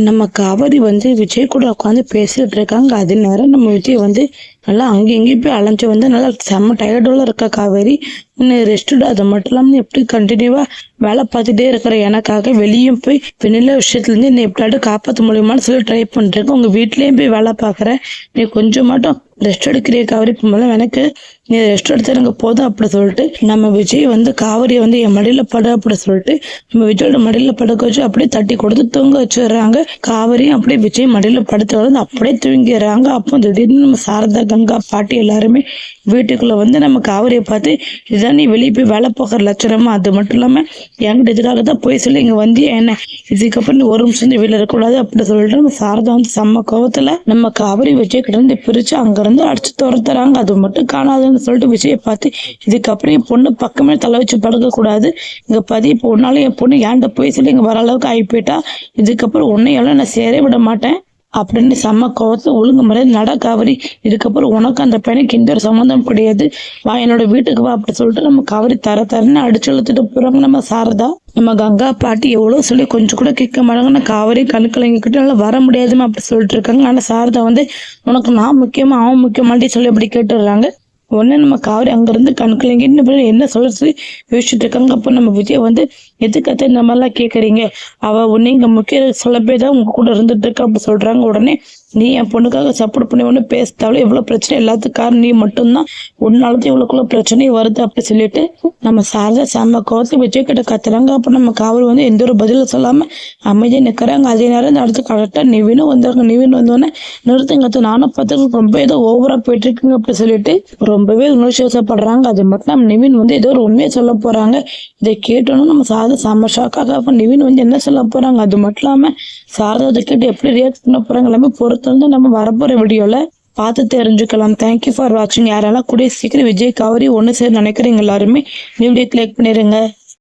நம்ம காவேரி விஜய் கூட உட்காந்து பேசிட்டு இருக்காங்க. அது நேரம் நம்ம விஜய் நல்லா அங்கேயும் இங்கேயும் போய் அலைஞ்சு நல்லா செம்ம டயர்டோல இருக்க காவேரி இன்னும் ரெஸ்ட்டு. அது மட்டும் இல்லாமல் எப்படி கண்டினியூவா வேலை பார்த்துட்டே இருக்கிற எனக்காக வெளியும் போய் வெண்ணில விஷயத்துலேருந்து என்னை எப்படியாவது காப்பாற்ற முடியுமான்னு சொல்லி ட்ரை பண்ணிருக்கேன். உங்கள் வீட்லேயும் போய் வேலை பார்க்குறேன், நீ கொஞ்சம் மட்டும் ரெஸ்ட் எடுக்கிறிய காவேரி போல எனக்கு நீ ரெஸ்ட் எடுத்து எனக்கு போதும் அப்படி சொல்லிட்டு நம்ம விஜய் காவேரி என் மடியில படு அப்படி சொல்லிட்டு நம்ம விஜயோட மடியில படுக்க வச்சு அப்படியே தட்டி கொடுத்து தூங்க வச்சுடுறாங்க. காவேரியும் அப்படியே விஜய் மடியில படுத்து அப்படியே தூங்கிடுறாங்க. அப்போ திடீர்னு நம்ம சாரதா, கங்கா, பாட்டி எல்லாருமே வீட்டுக்குள்ள நம்ம காவேரியை பார்த்து இதான் நீ வெளியே போய் வேலை பார்க்குற லட்சணமா, அது மட்டும் இல்லாம என்கிட்ட இதுக்காக தான் போய் சொல்லி இங்க என்ன இதுக்கப்புறம் நீ ஒரு நிமிஷம் வீட்டுல இருக்கக்கூடாது அப்படி சொல்லிட்டு நம்ம சாரதா செம்ம கோவத்துல நம்ம காவேரி விஜய் கிட்ட இருந்து பிரிச்சு அங்கிருந்து அடிச்சு துரத்துறாங்க. அது மட்டும் காணாதுன்னு சொல்லிட்டு விஜயை பார்த்து இதுக்கப்புறம் என் பொண்ணு பக்கமே தலை வச்சு படுக்க கூடாது, இங்க பதி பொண்ணாலும் என் பொண்ணு ஏன்ட்ட போய் சொல்லி இங்க வர அளவுக்கு ஆகி போயிட்டா, இதுக்கப்புறம் உன்னையெல்லாம் நான் சேரே விட மாட்டேன் அப்படின்னு செம்ம கோவத்தை ஒழுங்கு முறை நட காவேரி, இதுக்கப்புறம் உனக்கு அந்த பையனுக்கு எந்த ஒரு சம்மந்தம் கிடையாது, வா என்னோட வீட்டுக்கு வா அப்படி சொல்லிட்டு நம்ம காவேரி தரன்னு அடிச்சு இழுத்துட்டு போறாங்க. நம்ம சாரதா நம்ம கங்கா பாட்டி எவ்வளவு சொல்லி கொஞ்சம் கூட கேட்க மாட்டாங்க. நான் காவேரி கண்கலங்கிக்கிட்டு நல்லா வர முடியாதுமா அப்படி சொல்லிட்டு இருக்காங்க. ஆனா சாரதா உனக்கு நான் முக்கியமா அவன் முக்கியமாட்டி சொல்லி அப்படி கேட்டுடுறாங்க. உடனே நம்ம காவேரி அங்கிருந்து கண்கலங்கி என்ன சொல்ல யோசிச்சுட்டு இருக்காங்க. அப்போ நம்ம விஜய் எதுக்கத்த இந்த மாதிரிலாம் கேட்குறீங்க, அவ உன்னை இங்க முக்கிய சொல்ல போய் தான் உங்க கூட இருந்துட்டு இருக்க அப்படி சொல்றாங்க. உடனே நீ என் பொண்ணுக்காக சப்போர்ட் பண்ணி ஒன்று பேசிட்டாலும் எவ்வளவு பிரச்சனை எல்லாத்துக்கும் காரணம் நீ மட்டும்தான், உன்னாலதான் இவ்வளவுக்குள்ள பிரச்சனையும் வருது அப்படி சொல்லிட்டு நம்ம சாரதா செம்ம கோவத்தை விஜய் கிட்ட கத்துறாங்க. அப்ப நம்ம காவல் எந்த ஒரு பதிலும் சொல்லாம அமைதியா நிக்கிறாங்க. அதே நேரம் இந்த அடுத்து கரெக்டா நிவினும் வந்தாங்க. நிவின் வந்தோடனே நிறுத்துங்க, நானும் பார்த்து ரொம்ப ஏதோ ஓவரா போயிட்டு இருக்குங்க அப்படி சொல்லிட்டு ரொம்பவே உணர்ச்சி வசப்படுறாங்க. அது மட்டும் நம்ம நிவின் ஏதோ ஒரு உண்மையை சொல்ல போறாங்க. இதை கேட்டோன்னு நம்ம சாரதா செம்ம ஷாக்காக அப்ப நிவின் என்ன சொல்ல போறாங்க, அது மட்டும் இல்லாம சாரதா அதை கேட்டு எப்படி ரியாக்ட் பண்ண போறாங்க எல்லாமே பொறுத்து நம்ம வரப்போற வீடியோல பார்த்து தெரிஞ்சுக்கலாம். தேங்க்யூ ஃபார் வாட்சிங். யாரெல்லாம் கூட சீக்கிரம் விஜய் காவேரி ஒன்று சேர நினைக்கிறீங்க எல்லாருமே வீடியோக்கு லைக் பண்ணிடுங்க.